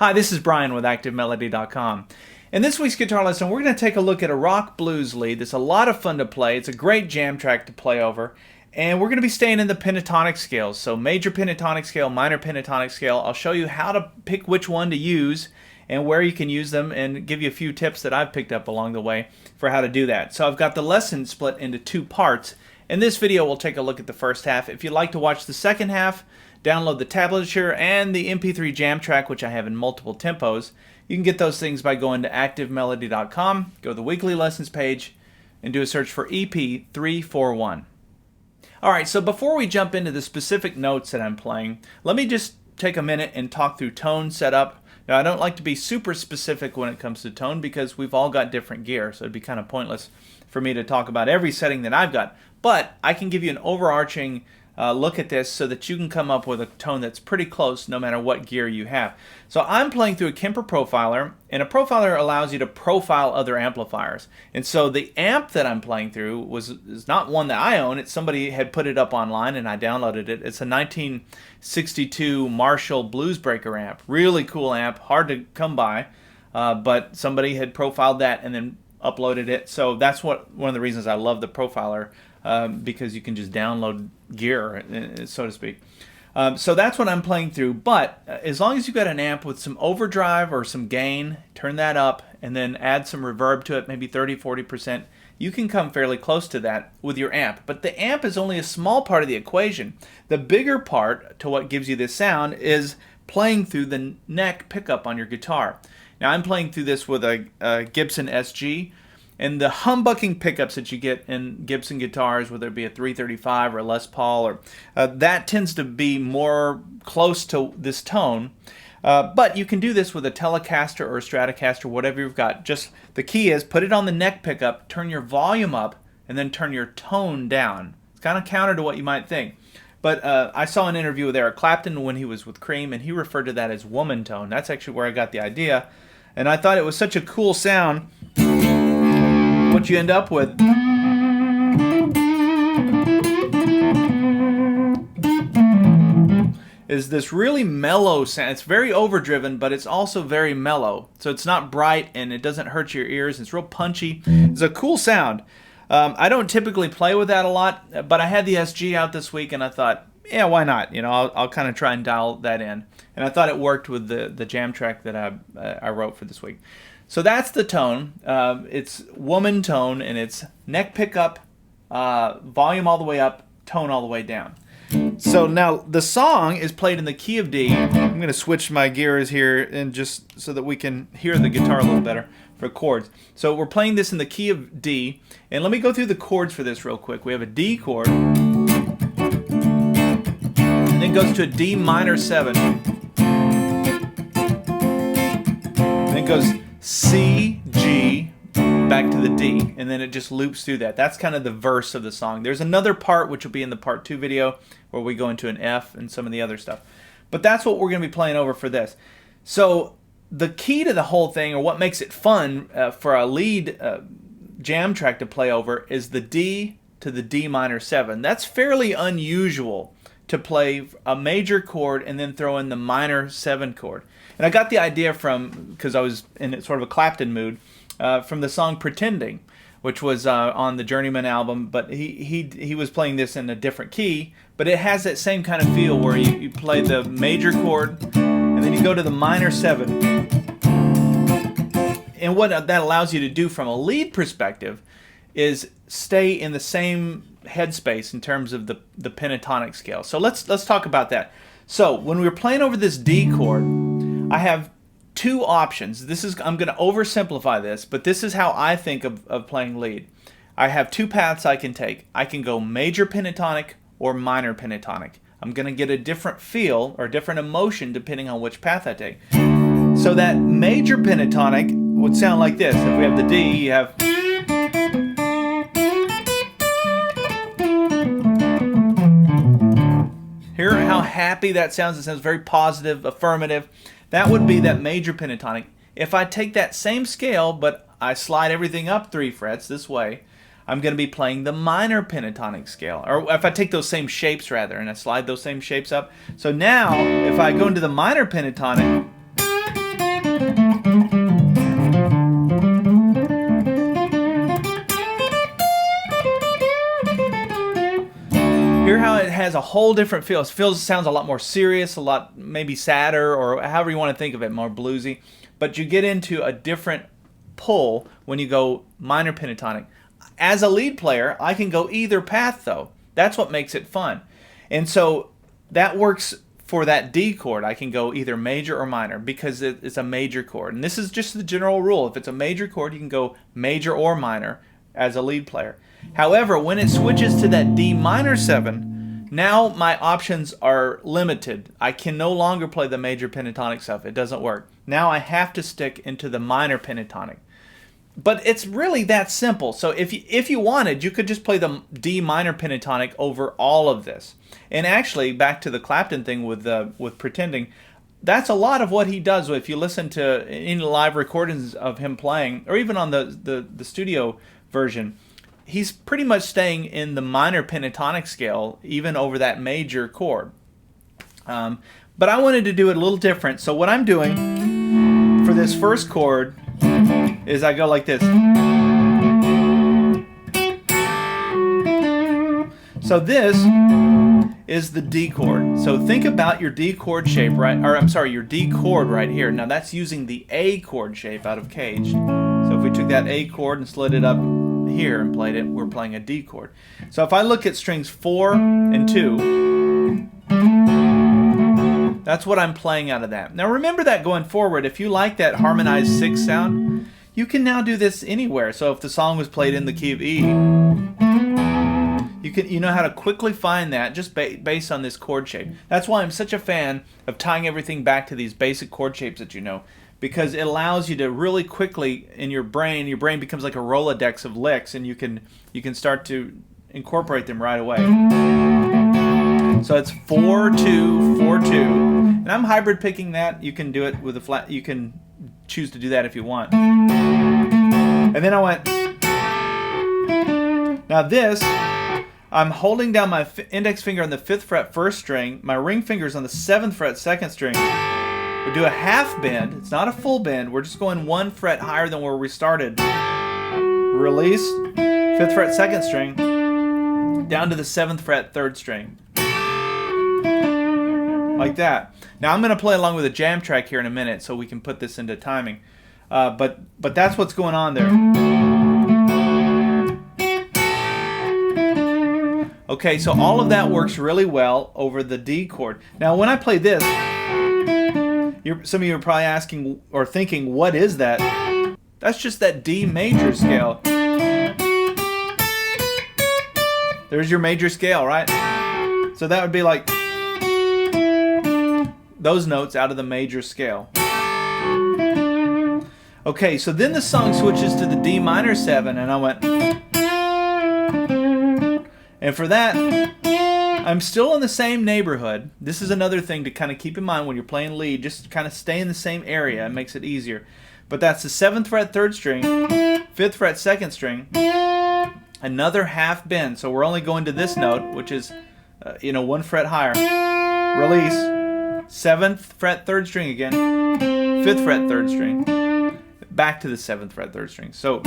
Hi, this is Brian with ActiveMelody.com. In this week's guitar lesson, we're going to take a look at a rock blues lead. It's a lot of fun to play. It's a great jam track to play over. And we're going to be staying in the pentatonic scales. So major pentatonic scale, minor pentatonic scale. I'll show you how to pick which one to use and where you can use them and give you a few tips that I've picked up along the way for how to do that. So I've got the lesson split into two parts. In this video, we'll take a look at the first half. If you'd like to watch the second half, download the tablature and the MP3 jam track, which I have in multiple tempos. You can get those things by going to ActiveMelody.com, go to the weekly lessons page, and do a search for EP341. Alright, so before we jump into the specific notes that I'm playing, let me just take a minute and talk through tone setup. Now, I don't like to be super specific when it comes to tone because we've all got different gear, so it'd be kind of pointless for me to talk about every setting that I've got. But I can give you an overarching look at this so that you can come up with a tone that's pretty close no matter what gear you have. So I'm playing through a Kemper profiler, and a profiler allows you to profile other amplifiers. And so the amp that I'm playing through is not one that I own. It's somebody had put it up online and I downloaded it. It's a 1962 Marshall Bluesbreaker amp. Really cool amp, hard to come by, but somebody had profiled that and then uploaded it. So that's one of the reasons I love the profiler. Because you can just download gear, so to speak. So that's what I'm playing through, but as long as you've got an amp with some overdrive or some gain, turn that up and then add some reverb to it, maybe 30-40%, you can come fairly close to that with your amp. But the amp is only a small part of the equation. The bigger part to what gives you this sound is playing through the neck pickup on your guitar. Now I'm playing through this with a Gibson SG. And the humbucking pickups that you get in Gibson guitars, whether it be a 335 or a Les Paul, or that tends to be more close to this tone. But you can do this with a Telecaster or a Stratocaster, whatever you've got. Just the key is put it on the neck pickup, turn your volume up, and then turn your tone down. It's kind of counter to what you might think. But I saw an interview with Eric Clapton when he was with Cream, and he referred to that as woman tone. That's actually where I got the idea. And I thought it was such a cool sound. What you end up with is this really mellow sound. It's very overdriven, but it's also very mellow. So it's not bright and it doesn't hurt your ears. It's real punchy. It's a cool sound. I don't typically play with that a lot, but I had the SG out this week and I thought, yeah, why not? You know, I'll kind of try and dial that in. And I thought it worked with the jam track that I wrote for this week. So that's the tone. It's woman tone, and it's neck pickup, volume all the way up, tone all the way down. So now the song is played in the key of D. I'm going to switch my gears here and just so that we can hear the guitar a little better for chords. So we're playing this in the key of D, and let me go through the chords for this real quick. We have a D chord, and then it goes to a D minor 7, and then it goes C, G, back to the D, and then it just loops through that. That's kind of the verse of the song. There's another part which will be in the part 2 video where we go into an F and some of the other stuff. But that's what we're going to be playing over for this. So the key to the whole thing, or what makes it fun for a lead jam track to play over, is the D to the D minor 7. That's fairly unusual to play a major chord and then throw in the minor 7 chord. And I got the idea because I was in sort of a Clapton mood, from the song Pretending, which was on the Journeyman album, but he was playing this in a different key, but it has that same kind of feel where you play the major chord and then you go to the minor 7. And what that allows you to do from a lead perspective is stay in the same headspace in terms of the pentatonic scale. So let's talk about that. So when we were playing over this D chord, I have two options. I'm going to oversimplify this, but this is how I think of playing lead. I have two paths I can take. I can go major pentatonic or minor pentatonic. I'm going to get a different feel or different emotion depending on which path I take. So that major pentatonic would sound like this. If we have the D, you have... Hear how happy that sounds. It sounds very positive, affirmative. That would be that major pentatonic. If I take that same scale, but I slide everything up 3 frets this way, I'm going to be playing the minor pentatonic scale. Or if I take those same shapes, rather, and I slide those same shapes up. So now, if I go into the minor pentatonic, has a whole different feel. It sounds a lot more serious, a lot maybe sadder, or however you want to think of it, more bluesy. But you get into a different pull when you go minor pentatonic. As a lead player, I can go either path though. That's what makes it fun. And so that works for that D chord. I can go either major or minor because it's a major chord. And this is just the general rule. If it's a major chord, you can go major or minor as a lead player. However, when it switches to that D minor 7, now my options are limited. I can no longer play the major pentatonic stuff. It doesn't work. Now I have to stick into the minor pentatonic. But it's really that simple. So if you wanted, you could just play the D minor pentatonic over all of this. And actually, back to the Clapton thing with pretending, that's a lot of what he does. If you listen to any live recordings of him playing, or even on the studio version, he's pretty much staying in the minor pentatonic scale, even over that major chord. But I wanted to do it a little different. So what I'm doing for this first chord is I go like this. So this is the D chord. So think about your D chord shape, right? Or I'm sorry, your D chord right here. Now that's using the A chord shape out of Caged. So if we took that A chord and slid it up here and played it, we're playing a D chord. So if I look at strings 4 and 2, that's what I'm playing out of that. Now remember that going forward, if you like that harmonized 6 sound, you can now do this anywhere. So if the song was played in the key of E, you know how to quickly find that just based on this chord shape. That's why I'm such a fan of tying everything back to these basic chord shapes that you know, because it allows you to really quickly in your brain becomes like a Rolodex of licks, and you can start to incorporate them right away. So it's 4-2, 4-2, and I'm hybrid picking that. You can do it with a flat. You can choose to do that if you want. And then I went. Now this, I'm holding down my index finger on the 5th fret 1st string. My ring finger's on the 7th fret 2nd string. We do a half bend. It's not a full bend. We're just going 1 fret higher than where we started. Release, 5th fret 2nd string, down to the 7th fret 3rd string. Like that. Now I'm going to play along with a jam track here in a minute so we can put this into timing. But that's what's going on there. Okay, so all of that works really well over the D chord. Now when I play this, some of you are probably asking or thinking, what is that? That's just that D major scale. There's your major scale, right? So that would be like those notes out of the major scale. Okay, so then the song switches to the D minor 7, and I went. And for that, I'm still in the same neighborhood. This is another thing to kind of keep in mind when you're playing lead. Just kind of stay in the same area. It makes it easier. But that's the 7th fret 3rd string, 5th fret 2nd string, another half bend. So we're only going to this note, which is 1 fret higher. Release, 7th fret 3rd string again, 5th fret 3rd string, back to the 7th fret 3rd string. So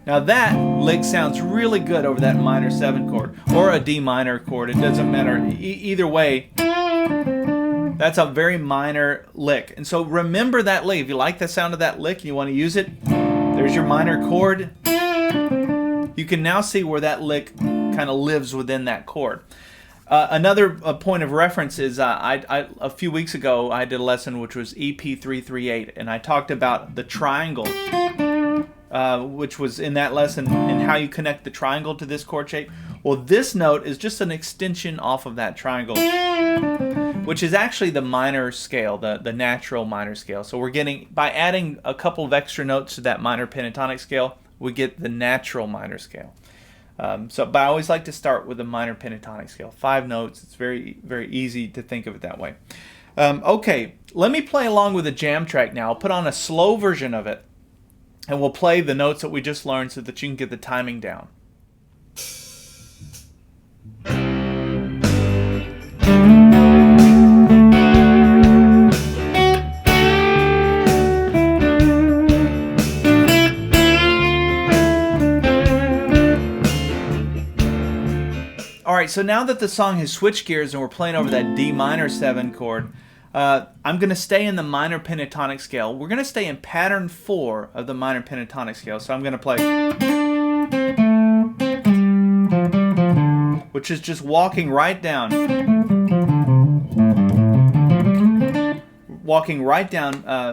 now that lick sounds really good over that minor 7 chord or a D minor chord. It doesn't matter. Either way, that's a very minor lick. And so remember that lick. If you like the sound of that lick and you want to use it, there's your minor chord. You can now see where that lick kind of lives within that chord. Another point of reference is a few weeks ago I did a lesson which was EP338, and I talked about the triangle, which was in that lesson, and how you connect the triangle to this chord shape. Well, this note is just an extension off of that triangle, which is actually the minor scale, the natural minor scale. So we're getting, by adding a couple of extra notes to that minor pentatonic scale, we get the natural minor scale. But I always like to start with the minor pentatonic scale. 5 notes. It's very, very easy to think of it that way. Okay, let me play along with a jam track now. I'll put on a slow version of it, and we'll play the notes that we just learned so that you can get the timing down. Alright, so now that the song has switched gears and we're playing over that D minor 7 chord, I'm going to stay in the minor pentatonic scale. We're going to stay in pattern 4 of the minor pentatonic scale. So I'm going to play, which is just walking right down.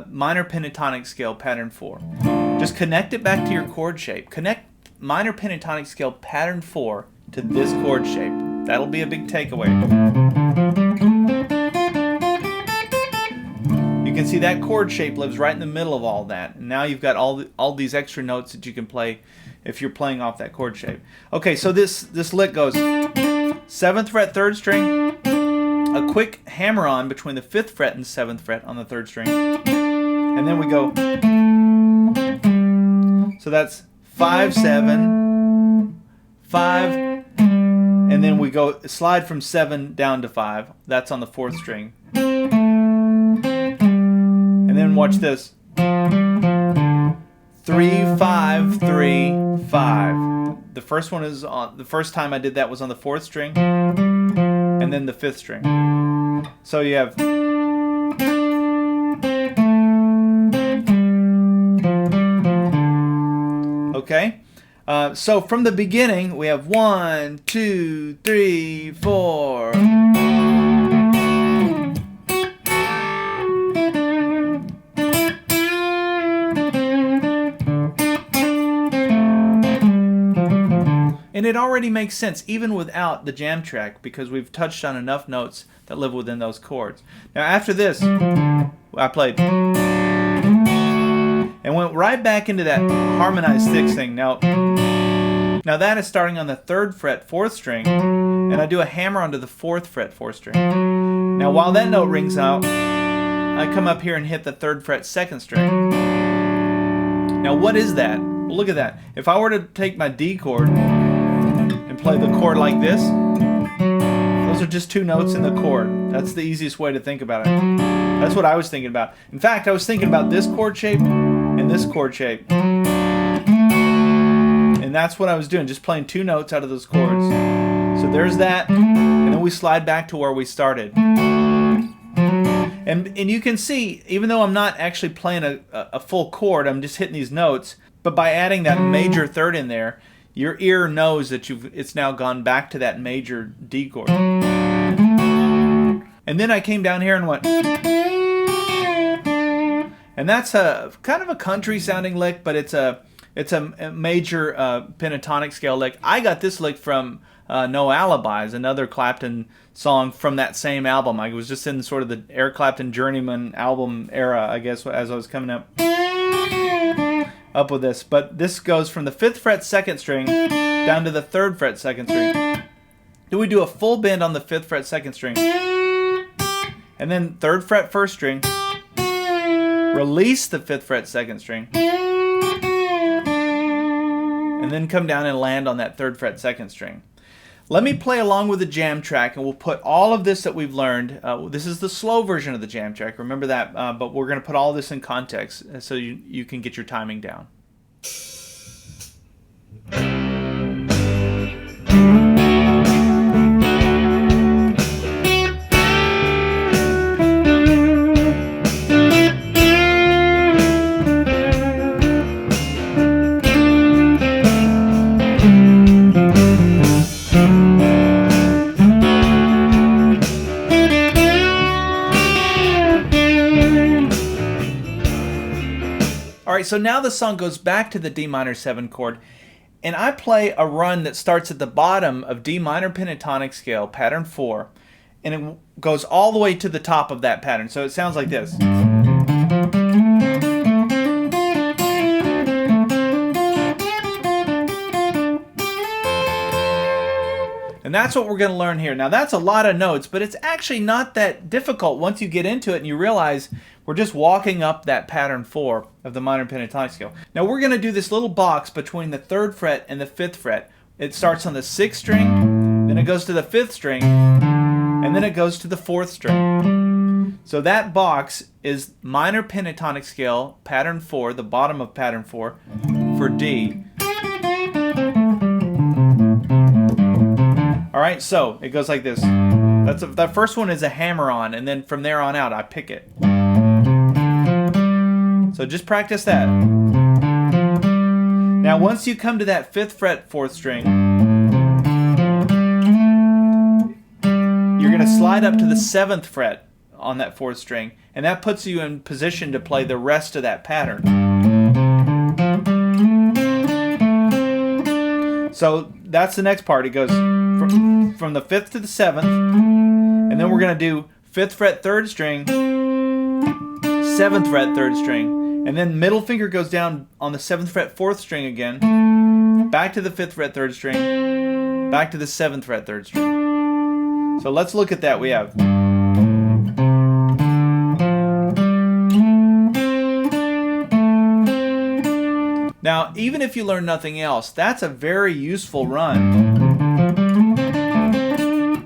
Minor pentatonic scale, pattern 4. Just connect it back to your chord shape. Connect minor pentatonic scale, pattern 4 to this chord shape. That'll be a big takeaway. You can see that chord shape lives right in the middle of all that. And now you've got all these extra notes that you can play if you're playing off that chord shape. Okay, so this lick goes 7th fret, 3rd string, a quick hammer on between the 5th fret and 7th fret on the 3rd string, and then we go. So that's 5, 7, 5, and then we go slide from 7 down to 5. That's on the 4th string. And then watch this. 3, 5, 3, 5. The first one is on the first time I did that was on the 4th string, and then the 5th string. So you have okay. So from the beginning, we have 1, 2, 3, 4. And it already makes sense, even without the jam track, because we've touched on enough notes that live within those chords. Now after this, I played and went right back into that harmonized 6th thing. Now that is starting on the 3rd fret, 4th string, and I do a hammer onto the 4th fret, 4th string. Now while that note rings out, I come up here and hit the 3rd fret, 2nd string. Now what is that? Well, look at that. If I were to take my D chord and play the chord like this, those are just 2 notes in the chord. That's the easiest way to think about it. That's what I was thinking about. In fact, I was thinking about this chord shape and this chord shape. And that's what I was doing, just playing 2 notes out of those chords. So there's that, and then we slide back to where we started. And you can see, even though I'm not actually playing a full chord, I'm just hitting these notes, but by adding that major 3rd in there, your ear knows that it's now gone back to that major D chord. And then I came down here and went, and that's a kind of a country sounding lick, but it's a major pentatonic scale lick. I got this lick from No Alibis, another Clapton song from that same album. I was just in sort of the Eric Clapton Journeyman album era, I guess, as I was coming up with this. But this goes from the 5th fret, 2nd string down to the 3rd fret, 2nd string. Then we do a full bend on the 5th fret, 2nd string, and then 3rd fret, 1st string, release the 5th fret, 2nd string, and then come down and land on that 3rd fret, 2nd string. Let me play along with the jam track, and we'll put all of this that we've learned. This is the slow version of the jam track, remember that, but we're going to put all this in context so you can get your timing down. Alright, so now the song goes back to the D minor 7 chord, and I play a run that starts at the bottom of D minor pentatonic scale, pattern 4, and it goes all the way to the top of that pattern. So it sounds like this. And that's what we're going to learn here. Now that's a lot of notes, but it's actually not that difficult once you get into it and you realize we're just walking up that pattern 4 of the minor pentatonic scale. Now we're going to do this little box between the 3rd fret and the 5th fret. It starts on the 6th string, then it goes to the 5th string, and then it goes to the 4th string. So that box is minor pentatonic scale, pattern 4, the bottom of pattern 4, for D. All right, so it goes like this. That first one is a hammer on, and then from there on out, I pick it. So just practice that. Now, once you come to that 5th fret 4th string, you're going to slide up to the 7th fret on that 4th string, and that puts you in position to play the rest of that pattern. So that's the next part. It goes from the 5th to the 7th, and then we're going to do 5th fret 3rd string, 7th fret 3rd string, and then middle finger goes down on the 7th fret 4th string again, back to the 5th fret 3rd string, back to the 7th fret 3rd string. So let's look at that. We have now, even if you learn nothing else, that's a very useful run.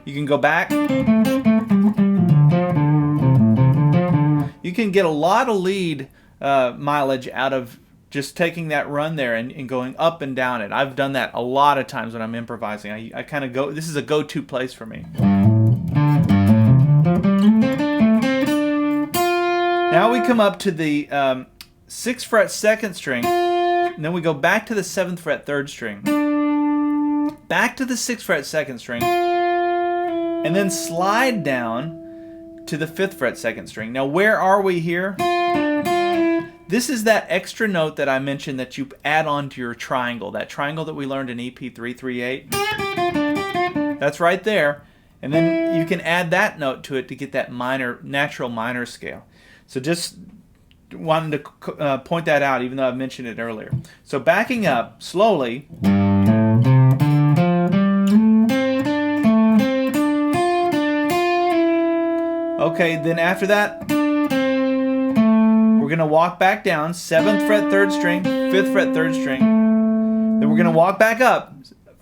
You can go back. You can get a lot of lead mileage out of just taking that run there and going up and down it. I've done that a lot of times when I'm improvising. I kind of go, this is a go-to place for me. Now we come up to the 6th fret 2nd string, and then we go back to the 7th fret 3rd string, back to the 6th fret 2nd string, and then slide down to the 5th fret 2nd string. Now where are we here? This is that extra note that I mentioned that you add on to your triangle, that triangle that we learned in EP338. That's right there. And then you can add that note to it to get that minor, natural minor scale. So just wanted to point that out, even though I've mentioned it earlier. So backing up slowly. Okay, then after that, we're going to walk back down, 7th fret 3rd string, 5th fret 3rd string. Then we're going to walk back up,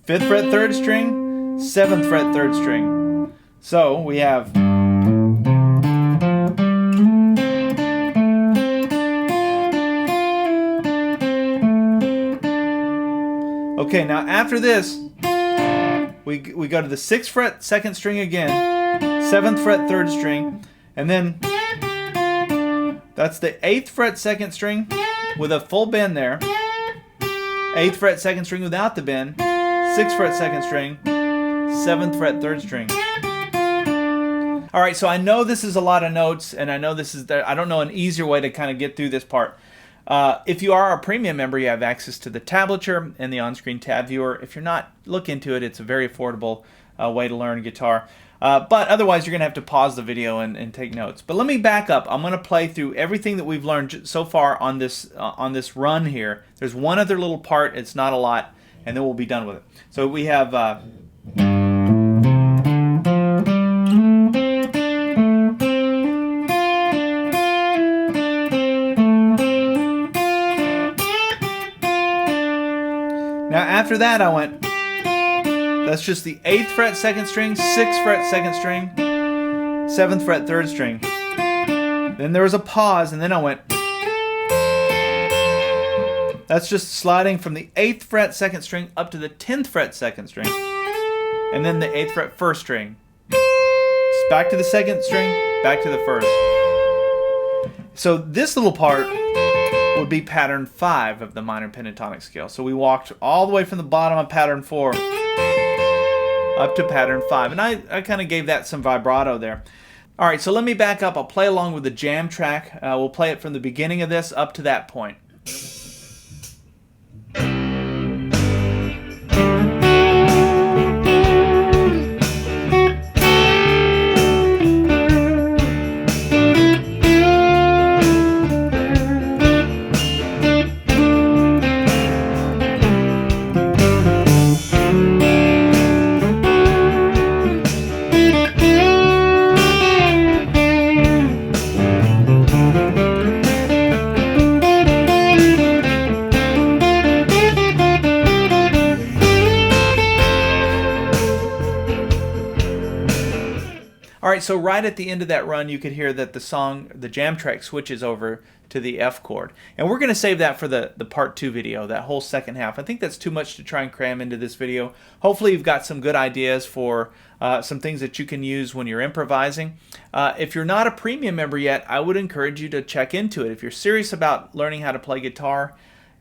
5th fret 3rd string, 7th fret 3rd string. So we have okay, now after this, we go to the 6th fret 2nd string again, 7th fret 3rd string, and then that's the 8th fret 2nd string with a full bend there, 8th fret 2nd string without the bend, 6th fret 2nd string, 7th fret 3rd string. All right, so I know this is a lot of notes, and I know this is I don't know an easier way to kind of get through this part. If you are a premium member, you have access to the tablature and the on-screen tab viewer. If you're not, look into it. It's a very affordable way to learn guitar. But otherwise, you're going to have to pause the video and take notes. But let me back up. I'm going to play through everything that we've learned so far on this run here. There's one other little part. It's not a lot, and then we'll be done with it. So we have now after that I went, that's just the 8th fret 2nd string, 6th fret 2nd string, 7th fret 3rd string. Then there was a pause, and then I went, that's just sliding from the 8th fret 2nd string up to the 10th fret 2nd string, and then the 8th fret 1st string. Just back to the 2nd string, back to the 1st. So this little part would be pattern 5 of the minor pentatonic scale. So we walked all the way from the bottom of pattern 4 up to pattern 5, and I kind of gave that some vibrato there. All right, so let me back up. I'll play along with the jam track. We'll play it from the beginning of this up to that point. All right, so right at the end of that run, you could hear that the jam track switches over to the F chord. And we're going to save that for the part 2 video, that whole second half. I think that's too much to try and cram into this video. Hopefully you've got some good ideas for some things that you can use when you're improvising. If you're not a premium member yet, I would encourage you to check into it. If you're serious about learning how to play guitar,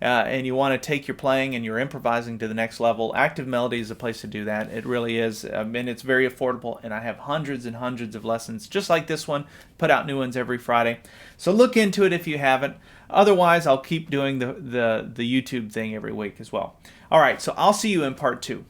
and you want to take your playing and your improvising to the next level, Active Melody is a place to do that. It really is, and it's very affordable, and I have hundreds and hundreds of lessons just like this one, put out new ones every Friday. So look into it if you haven't. Otherwise, I'll keep doing the YouTube thing every week as well. All right, so I'll see you in part 2.